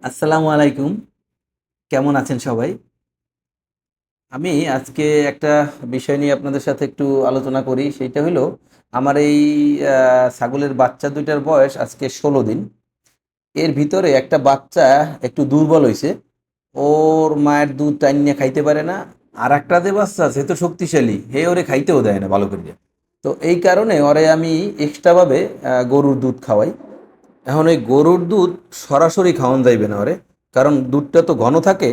আসসালামু আলাইকুম। কেমন আছেন সবাই? আমি আজকে একটা বিষয় নিয়ে আপনাদের সাথে একটু আলোচনা করি। সেইটা হলো আমার এই ছাগলের বাচ্চা দুইটার বয়স আজকে ১৬ দিন। এর ভিতরে একটা বাচ্চা একটু দুর্বল হইছে। ওর মায়ের দুধ টাইন্যা খাইতে পারে না। আর একটা যে বাচ্চা সে তো শক্তিশালী, হে ওরে খাইতেও দেয় না ভালো করে। তো এই কারণে ওরে আমি এক্সট্রাভাবে গরুর দুধ খাওয়াই। এখন এই গরুর দুধ সরাসরি খাওয়ান যাইবে না ওরে, কারণ দুধটা তো ঘন থাকে।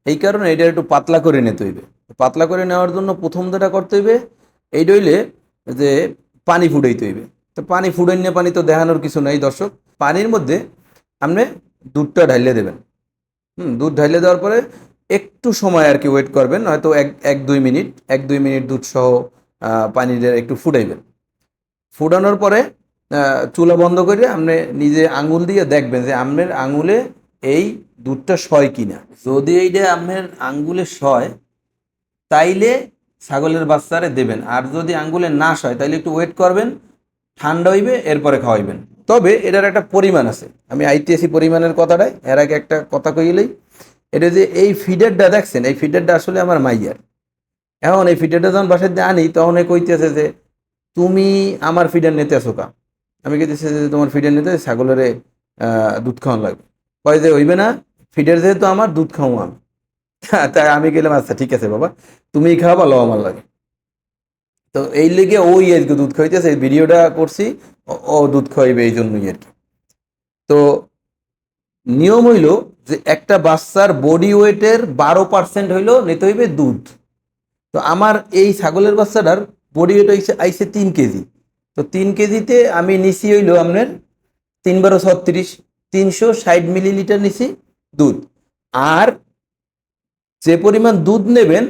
এই কারণে এটা একটু পাতলা করে নিতে হইবে। পাতলা করে নেওয়ার জন্য প্রথম যেটা করতে হইবে এই ডইলে যে পানি ফুটাইতে হইবে। তো পানি ফুটাইনে পানি তো দেখানোর কিছু নাই দর্শক। পানির মধ্যে আপনি দুধটা ঢাইলে দেবেন। দুধ ঢাইলে দেওয়ার পরে একটু সময় আর কি ওয়েট করবেন, হয়তো এক দুই মিনিট দুধ সহ পানিটা একটু ফুটাইবেন। ফুটানোর পরে চুলা বন্ধ করে আপনি নিজে আঙুল দিয়ে দেখবেন যে আপনার আঙুলে এই দুধটা সয় কিনা। যদি এইটা আপনার আঙ্গুলে সয় তাইলে ছাগলের বাচ্চারে দেবেন, আর যদি আঙ্গুলে না সয় তাইলে একটু ওয়েট করবেন, ঠান্ডা হইবে এরপরে খাওয়াইবেন। তবে এটার একটা পরিমাণ আছে, আমি আইতেছি পরিমাণের কথাটাই। এর আগে একটা কথা কইলেই, এটা যে এই ফিডারটা দেখছেন, এই ফিডারটা আসলে আমার মাইয়ার। এখন এই ফিডারটা যখন বাসায় দিয়ে আনি তখন কইতেছে যে তুমি আমার ফিডার নিতে আসো কা। আমি কইতেছি যে তোমার ফিডার নিতে ছাগলের দুধ খাওয়ান লাগবে। কয় যে হইবে না, ফিডার যেহেতু আমার, দুধ খাওয়া আমি। তাই আমি গেলাম, আচ্ছা ঠিক আছে বাবা, তুমি খাওয়াবা, লো আমার লাগে। তো এই লেগে ওই আজকে দুধ খাইতেছে, এই ভিডিওটা করছি। ও দুধ খাওয়াইবে এই জন্যই আর কি। তো নিয়ম হইল যে একটা বাচ্চার বডি ওয়েটের 12% হইলো নিতে হইবে দুধ। তো আমার এই ছাগলের বাচ্চাটার বডি ওয়েট আইছে 3 কেজি। তো 3 কেজিতে আমি নিছি হইলো আপনার 3 × 36, 360 মিলিলিটার নিছি দুধ। আর যে পরিমাণ দুধ নেবেন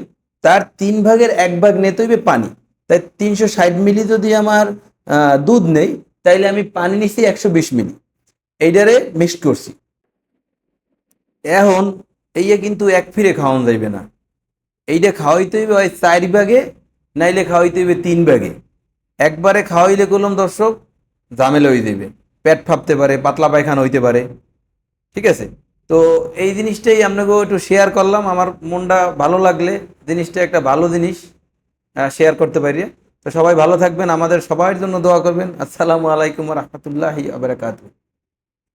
তার 3/1 ভাগ নিতে হইবে পানি। তাই 360 মিলি যদি আমার দুধ নেই, তাইলে আমি পানি নিছি 120 মিলি। এইটারে মিক্সড করছি। এখন এইটা কিন্তু এক ফিরে খাওয়ানো যাইবে না, এইটা খাওয়াইতে হইবে হয় 4 ভাগে, নাইলে খাওয়াইতে হইবে 3 ভাগে। একবারে খাওয়াইলে করলাম দর্শক ঝামেলা হয়ে যাবে, পেট ফাঁপতে পারে, পাতলা পায়খানা হইতে পারে। ঠিক আছে? তো এই জিনিসটাই আপনাকে একটু শেয়ার করলাম, আমার মনটা ভালো লাগলে জিনিসটা একটা ভালো জিনিস শেয়ার করতে পারি। তো সবাই ভালো থাকবেন, আমাদের সবার জন্য দোয়া করবেন। আসসালামু আলাইকুম রহমতুল্লাহি আবরাকাতুহু।